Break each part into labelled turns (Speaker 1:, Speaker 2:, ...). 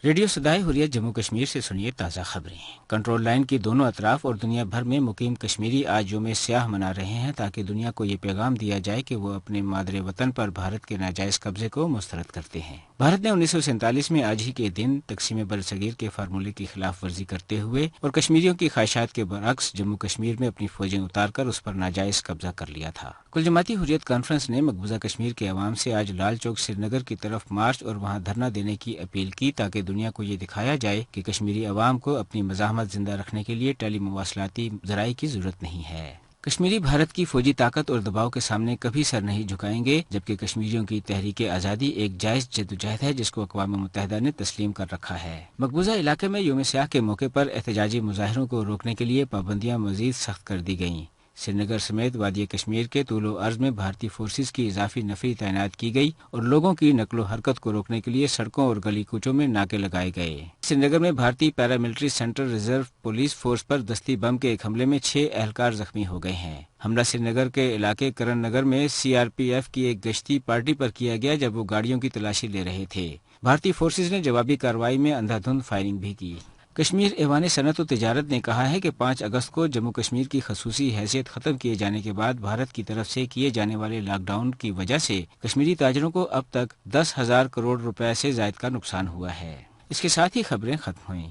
Speaker 1: Radio صدائے حریت جموں کشمیر سے سنیے تازہ خبریں۔ کنٹرول لائن کی دونوں اطراف اور دنیا بھر میں مقیم کشمیری آج یوم سیاہ منا رہے ہیں تاکہ دنیا کو یہ پیغام دیا جائے کہ وہ اپنے مادر وطن پر بھارت کے ناجائز قبضے کو مسترد کرتے ہیں۔ بھارت نے 1947 میں آج ہی کے دن تقسیم برصغیر کے فارمولے کی خلاف ورزی کرتے ہوئے اور کشمیریوں کی خواہشات کے برعکس جموں کشمیر میں اپنی فوجیں اتار کر اس پر ناجائز قبضہ کر لیا تھا۔ کل جماعتی حریت کانفرنس نے مقبوضہ کشمیر کے عوام سے آج لال چوک سری نگر کی طرف مارچ اور وہاں دھرنا دینے کی اپیل کی تاکہ دنیا کو یہ دکھایا جائے کہ کشمیری عوام کو اپنی مزاحمت زندہ رکھنے کے لیے ٹیلی مواصلاتی ذرائع کی ضرورت نہیں ہے۔ کشمیری بھارت کی فوجی طاقت اور دباؤ کے سامنے کبھی سر نہیں جھکائیں گے، جبکہ کشمیریوں کی تحریک آزادی ایک جائز جدوجہد ہے جس کو اقوام متحدہ نے تسلیم کر رکھا ہے۔ مقبوضہ علاقے میں یوم سیاہ کے موقع پر احتجاجی مظاہروں کو روکنے کے لیے پابندیاں مزید سخت کر دی گئیں۔ سری نگر سمیت وادی کشمیر کے طول و عرض میں بھارتی فورسز کی اضافی نفری تعینات کی گئی اور لوگوں کی نقل و حرکت کو روکنے کے لیے سڑکوں اور گلی کوچوں میں ناکے لگائے گئے۔ سری نگر میں بھارتی paramilitary central reserve police force پر دستی بم کے ایک حملے میں 6 اہلکار زخمی ہو گئے ہیں۔ حملہ سری نگر کے علاقے کرن نگر میں سی آر پی ایف کی ایک گشتی پارٹی پر کیا گیا جب وہ گاڑیوں کی تلاشی لے رہے تھے۔ بھارتی فورسز نے جوابی کارروائی میں اندھا دھند فائرنگ بھی کی۔ کشمیر ایوان صنعت و تجارت نے کہا ہے کہ 5 اگست کو جموں کشمیر کی خصوصی حیثیت ختم کیے جانے کے بعد بھارت کی طرف سے کیے جانے والے لاک ڈاؤن کی وجہ سے کشمیری تاجروں کو اب تک 10,000 کروڑ روپے سے زائد کا نقصان ہوا ہے۔ اس کے ساتھ ہی خبریں ختم ہوئیں۔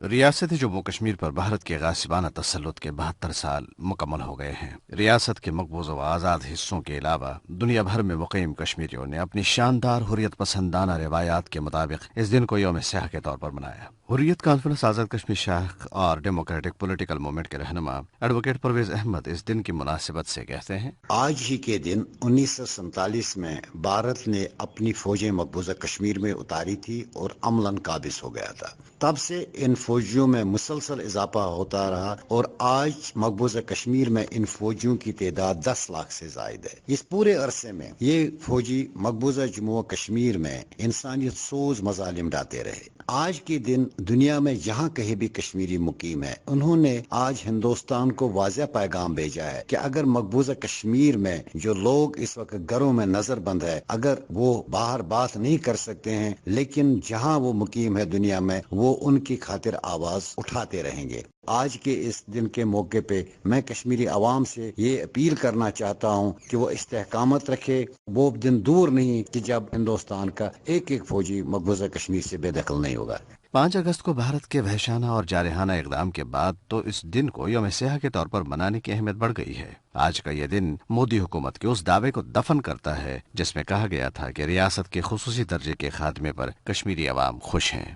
Speaker 2: ریاست جموں کشمیر پر بھارت کے غاصبانہ تسلط کے 72 سال مکمل ہو گئے ہیں۔ ریاست کے مقبوض و آزاد حصوں کے علاوہ دنیا بھر میں مقیم کشمیریوں نے اپنی شاندار حریت پسندانہ روایات کے مطابق اس دن کو یوم سیاہ کے طور پر منایا۔ حریت کانفرنس آزاد کشمیر شاخ اور ڈیموکریٹک پولیٹیکل موومنٹ کے رہنما ایڈوکیٹ پرویز احمد اس دن کی مناسبت سے کہتے ہیں،
Speaker 3: آج ہی کے دن 1947 میں بھارت نے اپنی فوجیں مقبوضہ کشمیر میں اتاری تھی اور عملاً قابض ہو گیا تھا۔ تب سے ان فوجیوں میں مسلسل اضافہ ہوتا رہا اور آج مقبوضہ کشمیر میں ان فوجیوں کی تعداد 10 لاکھ سے زائد ہے۔ اس پورے عرصے میں یہ فوجی مقبوضہ جموں و کشمیر میں انسانیت سوز مظالم ڈھاتے رہے۔ آج کے دن دنیا میں جہاں کہیں بھی کشمیری مقیم ہے، انہوں نے آج ہندوستان کو واضح پیغام بھیجا ہے کہ اگر مقبوضہ کشمیر میں جو لوگ اس وقت گھروں میں نظر بند ہے، اگر وہ باہر بات نہیں کر سکتے ہیں، لیکن جہاں وہ مقیم ہے دنیا میں، وہ ان کی خاطر آواز اٹھاتے رہیں گے۔ آج کے اس دن کے موقع پہ میں کشمیری عوام سے یہ اپیل کرنا چاہتا ہوں کہ وہ استحکامت رکھے۔ وہ دن دور نہیں کہ جب ہندوستان کا ایک ایک فوجی مقبوضہ کشمیر سے بے دخل نہیں ہوگا۔
Speaker 2: 5 اگست کو بھارت کے وحشانہ اور جارحانہ اقدام کے بعد تو اس دن کو یوم سیاہ کے طور پر منانے کی اہمیت بڑھ گئی ہے۔ آج کا یہ دن مودی حکومت کے اس دعوے کو دفن کرتا ہے جس میں کہا گیا تھا کہ ریاست کے خصوصی درجے کے خاتمے پر کشمیری عوام خوش ہیں۔